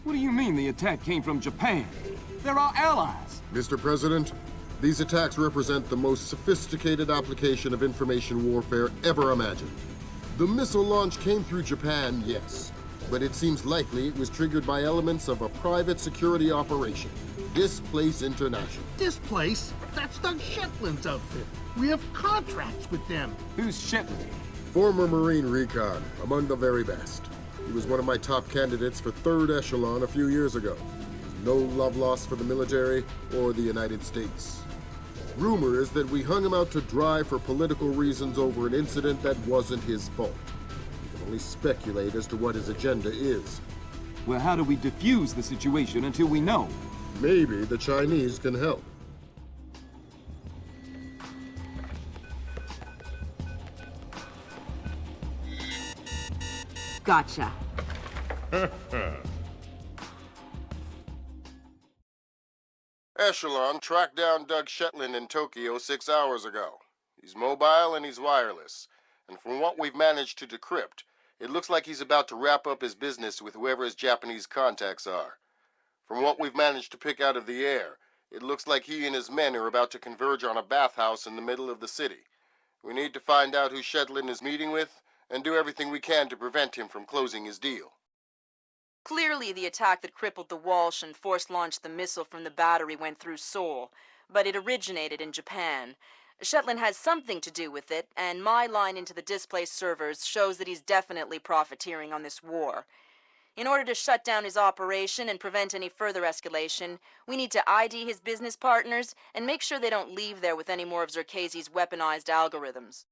What do you mean the attack came from Japan? They're our allies. Mr. President, these attacks represent the most sophisticated application of information warfare ever imagined. The missile launch came through Japan, yes, but it seems likely it was triggered by elements of a private security operation. Displace International. Displace? That's Doug Shetland's outfit. We have contracts with them. Who's Shetland? Former Marine recon, among the very best. He was one of my top candidates for 3rd Echelon a few years ago. No love lost for the military or the United States. Rumor is that we hung him out to dry for political reasons over an incident that wasn't his fault. We can only speculate as to what his agenda is. Well, how do we defuse the situation until we know? Maybe the Chinese can help. Gotcha. Echelon tracked down Doug Shetland in Tokyo 6 hours ago. He's mobile and he's wireless. And from what we've managed to decrypt, it looks like he's about to wrap up his business with whoever his Japanese contacts are. From what we've managed to pick out of the air, it looks like he and his men are about to converge on a bathhouse in the middle of the city. We need to find out who Shetland is meeting with and do everything we can to prevent him from closing his deal. Clearly, the attack that crippled the Walsh and force-launched the missile from the battery went through Seoul, but it originated in Japan. Shetland has something to do with it, and my line into the displaced servers shows that he's definitely profiteering on this war. In order to shut down his operation and prevent any further escalation, we need to ID his business partners and make sure they don't leave there with any more of Zerkezi's weaponized algorithms.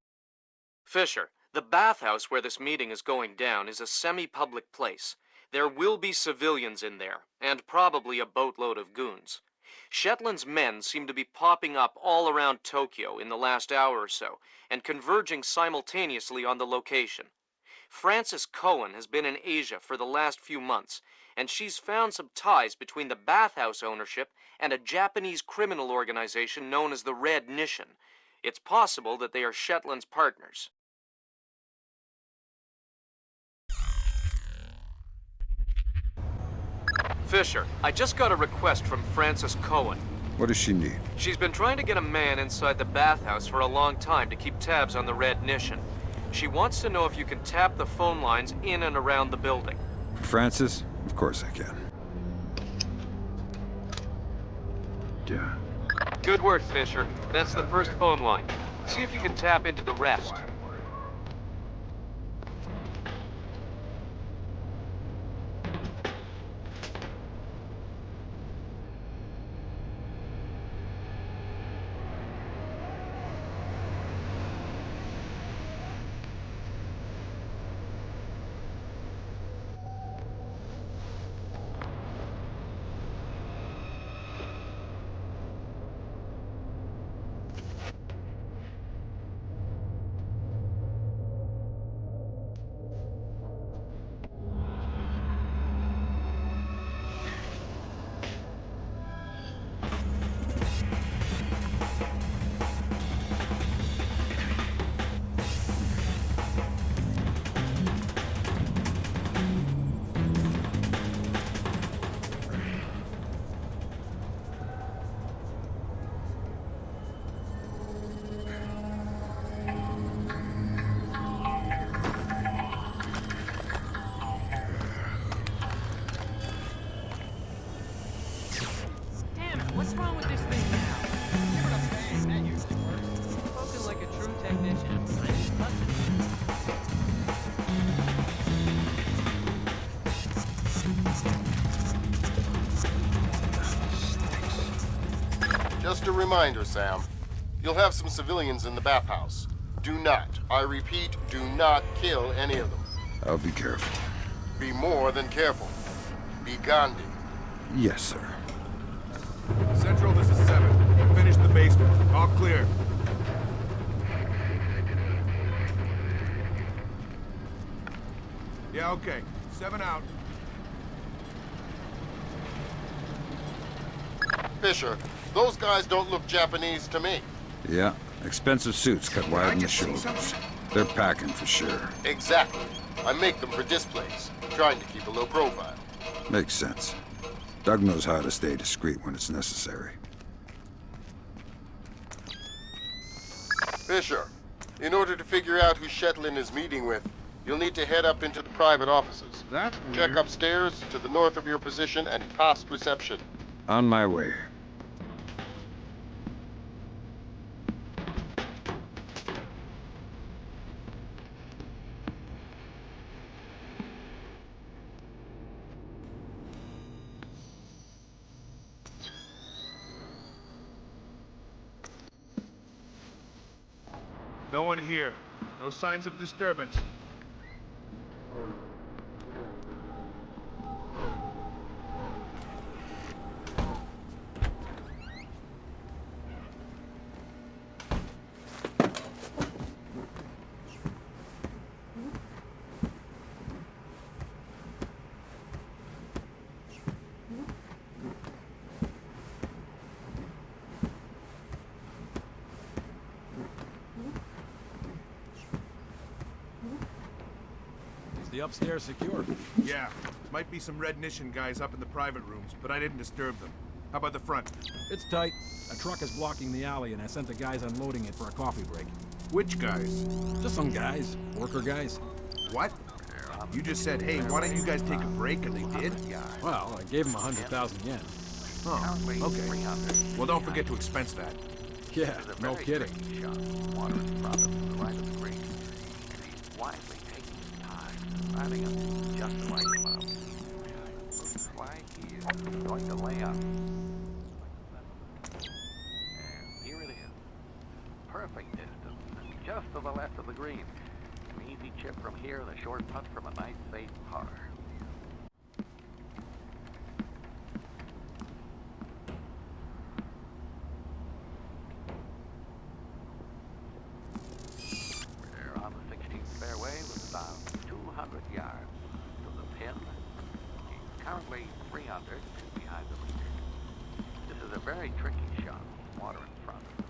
Fisher, the bathhouse where this meeting is going down is a semi-public place. There will be civilians in there, and probably a boatload of goons. Shetland's men seem to be popping up all around Tokyo in the last hour or so, and converging simultaneously on the location. Frances Cohen has been in Asia for the last few months, and she's found some ties between the bathhouse ownership and a Japanese criminal organization known as the Red Nishan. It's possible that they are Shetland's partners. Fisher, I just got a request from Frances Cohen. What does she need? She's been trying to get a man inside the bathhouse for a long time to keep tabs on the Red Nishan. She wants to know if you can tap the phone lines in and around the building. Francis? Of course I can. Yeah. Good work, Fisher. That's the first phone line. See if you can tap into the rest. What's wrong with this thing now? Give it a bang, that usually works. Spoken like a true technician. I just touched it. Just a reminder, Sam. You'll have some civilians in the bathhouse. Do not, I repeat, do not kill any of them. I'll be careful. Be more than careful. Be Gandhi. Yes, sir. Central, this is 7. Finish the basement. All clear. Yeah, okay. 7 out. Fisher, those guys don't look Japanese to me. Yeah, expensive suits cut wide in the shoulders. They're packing for sure. Exactly. I make them for displays, trying to keep a low profile. Makes sense. Doug knows how to stay discreet when it's necessary. Fisher, in order to figure out who Shetland is meeting with, you'll need to head up into the private offices. That's Check weird. upstairs to the north of your position and past reception. On my way. No one here. No signs of disturbance. Is the upstairs secure? Yeah. Might be some Red Nation guys up in the private rooms, but I didn't disturb them. How about the front? It's tight. A truck is blocking the alley, and I sent the guys unloading it for a coffee break. Which guys? Just some guys. Worker guys. What? You just said, hey, why don't you guys take a break, and they did? Well, I gave them 100,000 yen. Oh, okay. Well, don't forget to expense that. Yeah, no kidding. Going to lay up. And here it is. Perfect distance. Just to the left of the green. An easy chip from here and a short putt from a nice safe par. We're on the 16th fairway with about 200 yards to the pin. He's currently 300 behind the leader. This is a very tricky shot. Water in front of him.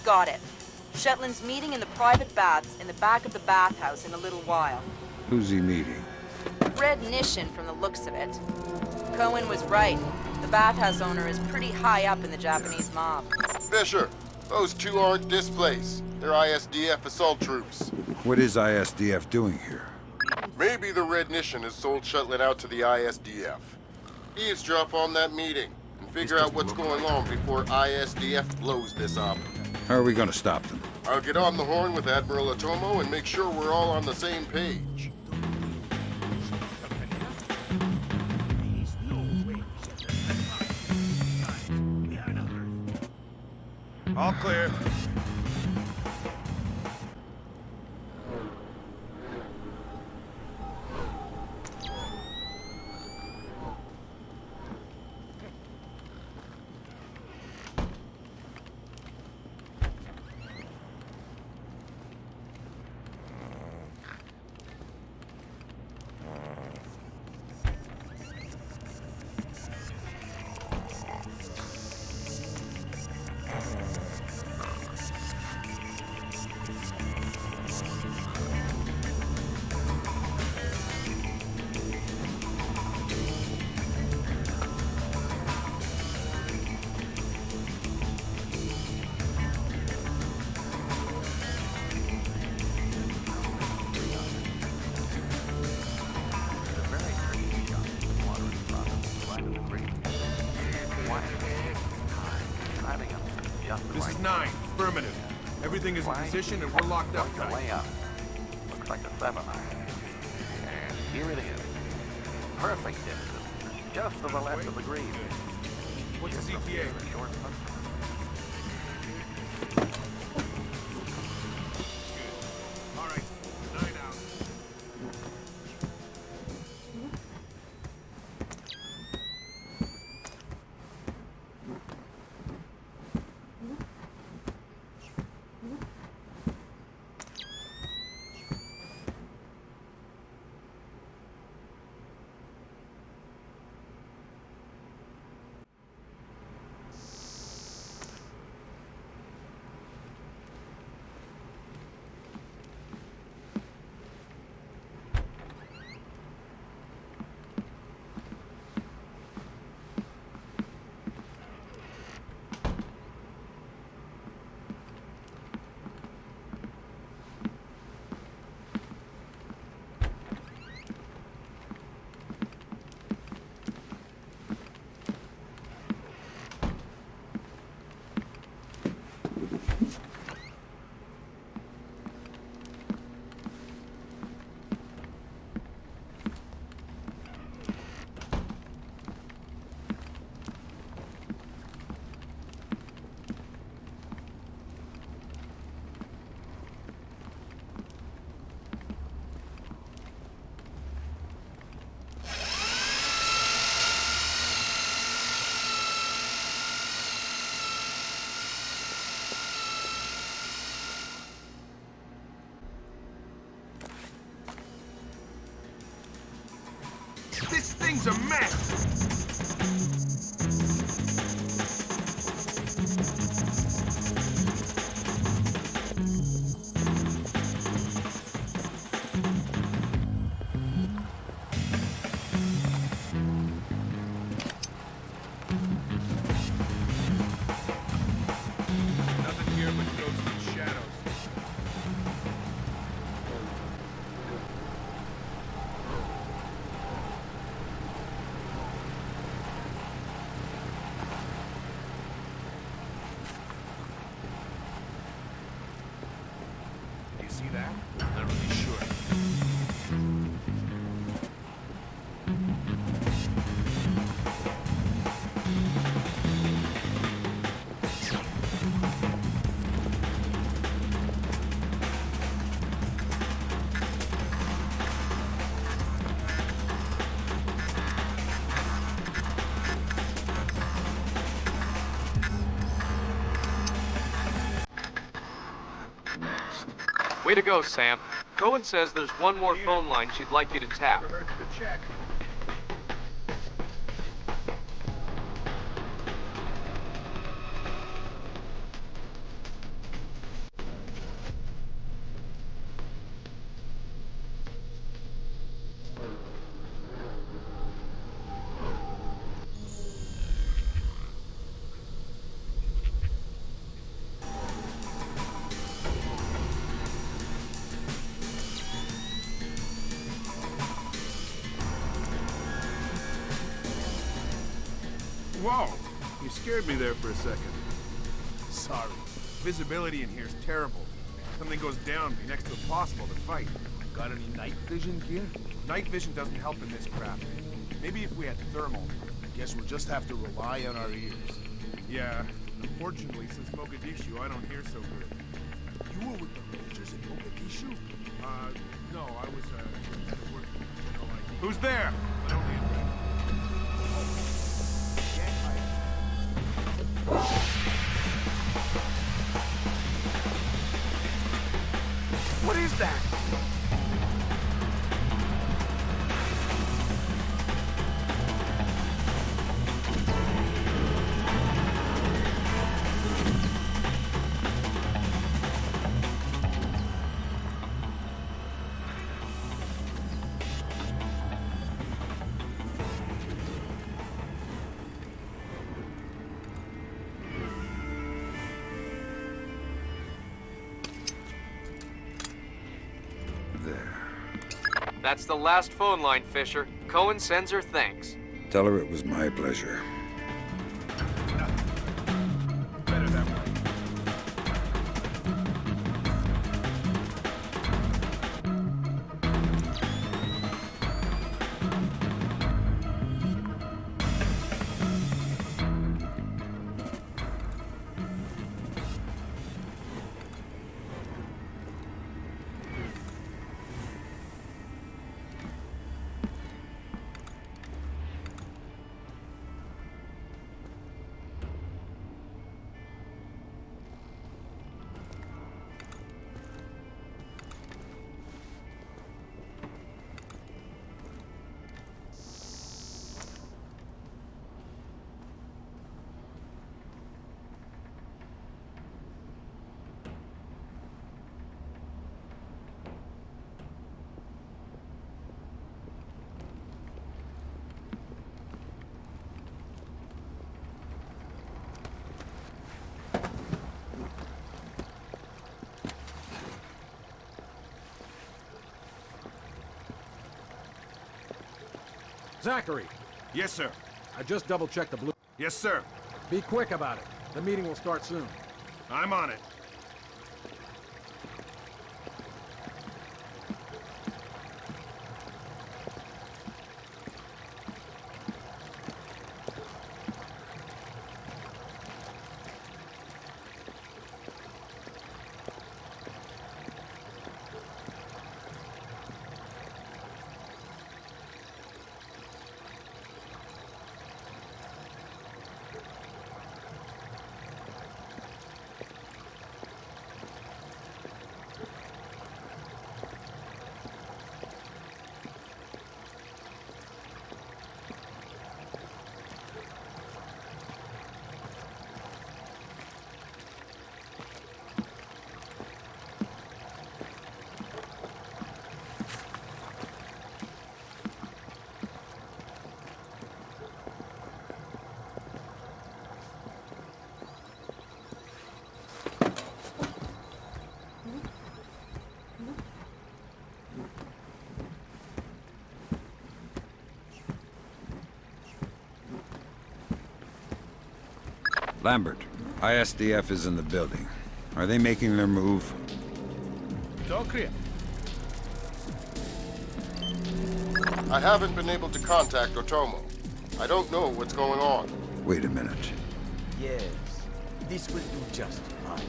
Got it. Shetland's meeting in the private baths in the back of the bathhouse in a little while. Who's he meeting? Red Nation from the looks of it. Cohen was right. The bathhouse owner is pretty high up in the Japanese mob. Fisher, those two aren't displays. They're ISDF assault troops. What is ISDF doing here? Maybe the Red Nation has sold Shetland out to the ISDF. Eavesdrop on that meeting and figure out what's going on before ISDF blows this up. How are we gonna stop them? I'll get on the horn with Admiral Otomo and make sure we're all on the same page. All clear. This is 9. Affirmative. Everything is in position and we're locked up. Layout. Looks like a 7 iron. And here it is. Perfect distance. Just to the left of the green. What's the ETA? Short putt. All right. 9 out. This thing's a mess! Nothing here but ghosts and shadows. Do you see that? Not really sure. Way to go, Sam. Cohen says there's one more phone line she'd like you to tap. Check. Whoa! You scared me there for a second. Sorry. visibility in here is terrible. If something goes down, it'd be next to impossible to fight. Got any night vision gear? Night vision doesn't help in this crap. Maybe if we had thermal. Guess we'll just have to rely on our ears. Yeah. Unfortunately, since Mogadishu, I don't hear so good. You were with the Rangers in Mogadishu? No, I was, working with General ID. Who's there? But only in red. What is that? That's the last phone line, Fisher. Cohen sends her thanks. Tell her it was my pleasure. Better that way. Zachary, Yes, sir. I just double-checked the blue. Yes, sir. Be quick about it. The meeting will start soon. I'm on it. Lambert, ISDF is in the building. Are they making their move? It's all clear. I haven't been able to contact Otomo. I don't know what's going on. Wait a minute. Yes, this will do just fine.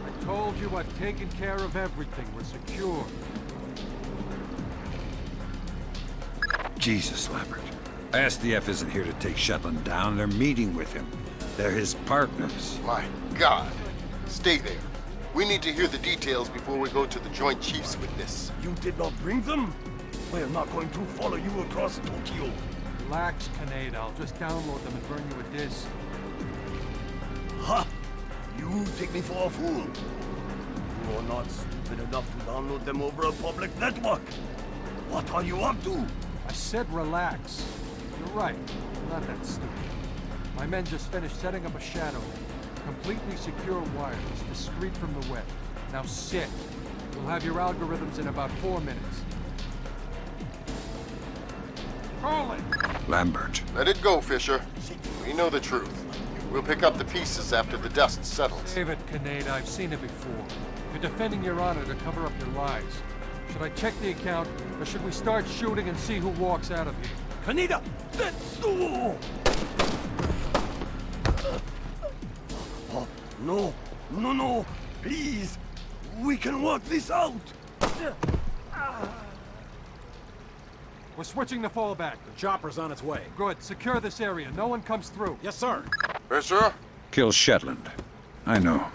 I told you I've taken care of everything. We're secure. Jesus, Lambert. ISDF isn't here to take Shetland down. They're meeting with him. They're his partners. My God. Stay there. We need to hear the details before we go to the Joint Chiefs with this. You did not bring them? We're not going to follow you across Tokyo. Relax, Kaneda. I'll just download them and burn you a disc. Ha! You take me for a fool. You are not stupid enough to download them over a public network. What are you up to? I said relax. You're right. I'm not that stupid. My men just finished setting up a shadow net. Completely secure wireless, discreet from the web. Now sit. We'll have your algorithms in about 4 minutes. Call it! Lambert. Let it go, Fisher. We know the truth. We'll pick up the pieces after the dust settles. David Kinnaid, I've seen it before. You're defending your honor to cover up your lies. Should I check the account, or should we start shooting and see who walks out of here? Kaneda! That's all! Oh, no! No! Please! We can work this out! We're switching to fallback. The chopper's on its way. Good. Secure this area. No one comes through. Yes, sir. Fisher? Kill Shetland. I know.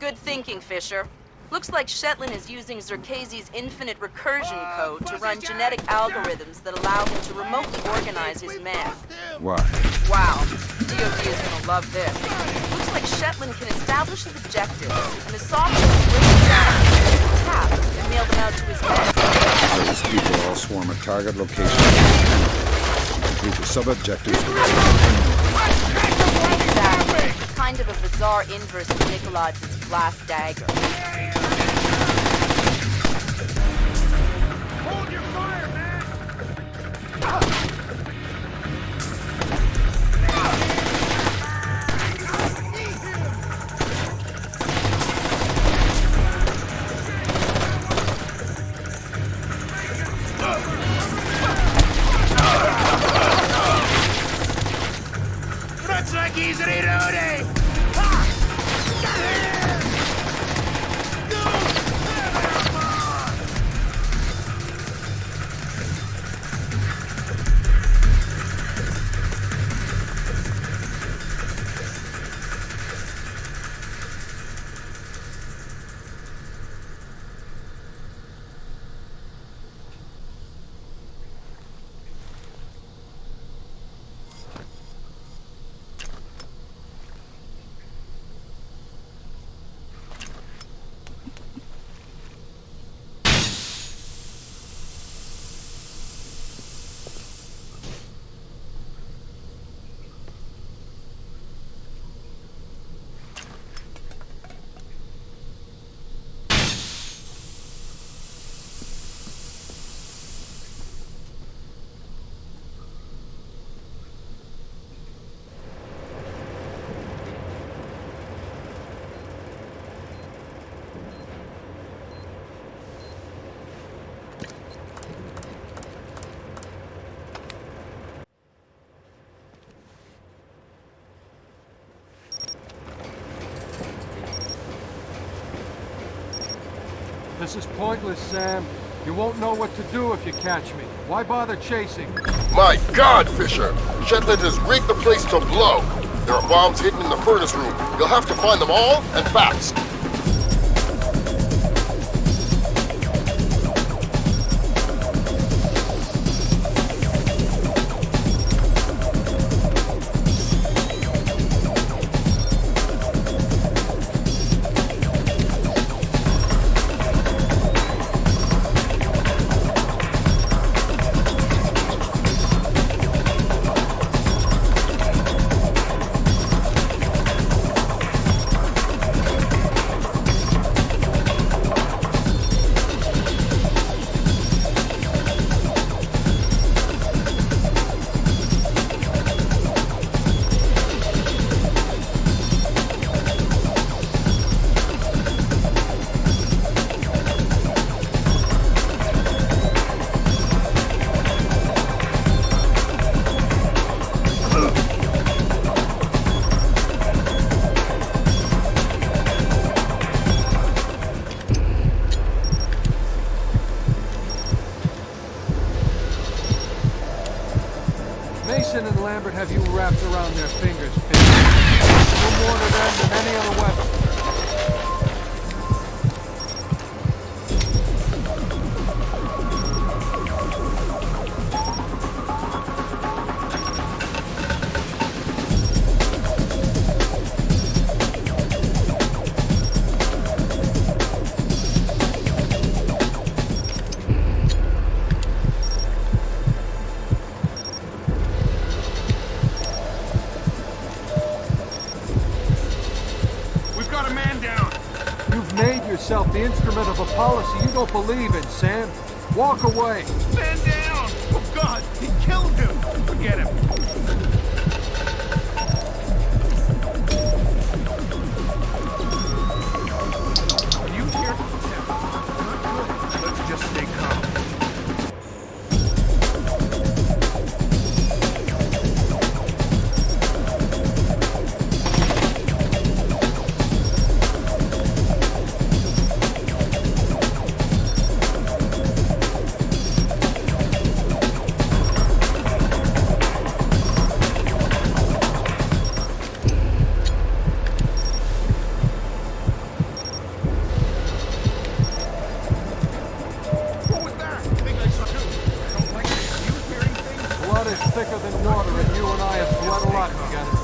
Good thinking, Fisher. Looks like Shetland is using Zerkezi's infinite recursion code to run genetic algorithms that allow him to remotely organize his men. Why? Wow. DOD is gonna love this. Looks like Shetland can establish his objectives, and the software will break them down into tasks and mail them out to his men. Those people all swarm a target location. Complete the sub-objectives. Exactly. Kind of a bizarre inverse of Nikolai's last dagger. Hold your fire, man! Looks like he's reloading! This is pointless, Sam. You won't know what to do if you catch me. Why bother chasing? My God, Fisher! Shetland has rigged the place to blow. There are bombs hidden in the furnace room. You'll have to find them all, and fast. Mason and Lambert have you wrapped around their fingers, Finn. No more to them than any other weapon. Yourself the instrument of a policy you don't believe in, Sam. Walk away. Man down! Oh God, he killed blood is thicker than water, and you and I have bled a lot together.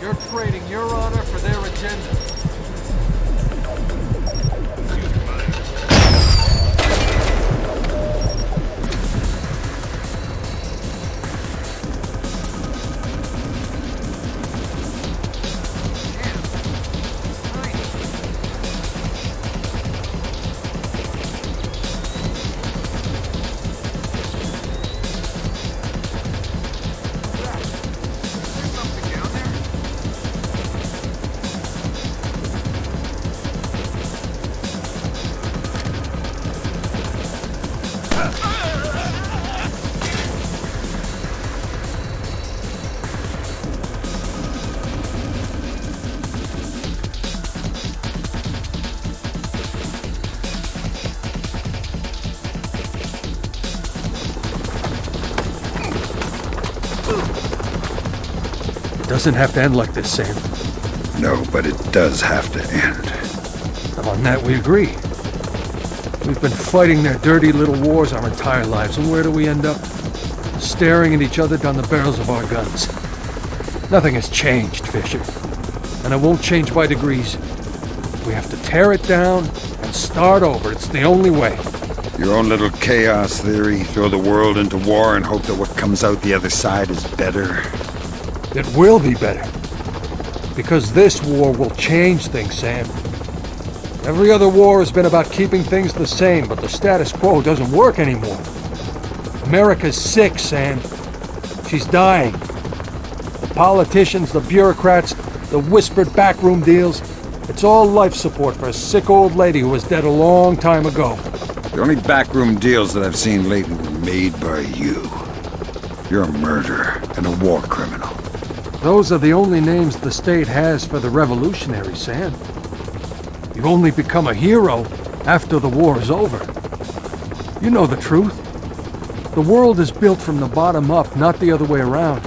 You're trading your honor for their agenda. Doesn't have to end like this, Sam. No, but it does have to end. On that we agree. We've been fighting their dirty little wars our entire lives, and where do we end up? Staring at each other down the barrels of our guns. Nothing has changed, Fisher. And it won't change by degrees. We have to tear it down and start over. It's the only way. Your own little chaos theory, throw the world into war and hope that what comes out the other side is better. It will be better. Because this war will change things, Sam. Every other war has been about keeping things the same, but the status quo doesn't work anymore. America's sick, Sam. She's dying. The politicians, the bureaucrats, the whispered backroom deals, it's all life support for a sick old lady who was dead a long time ago. The only backroom deals that I've seen lately were made by you. You're a murderer and a war criminal. Those are the only names the state has for the revolutionaries, Sam. You only become a hero after the war is over. You know the truth. The world is built from the bottom up, not the other way around.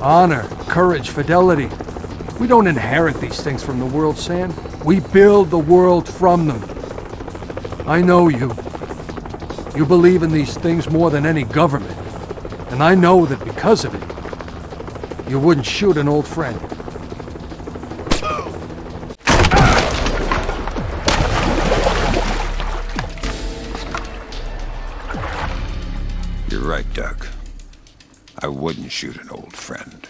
Honor, courage, fidelity. We don't inherit these things from the world, Sam. We build the world from them. I know you. You believe in these things more than any government. And I know that because of it, you wouldn't shoot an old friend. You're right, Doug. I wouldn't shoot an old friend.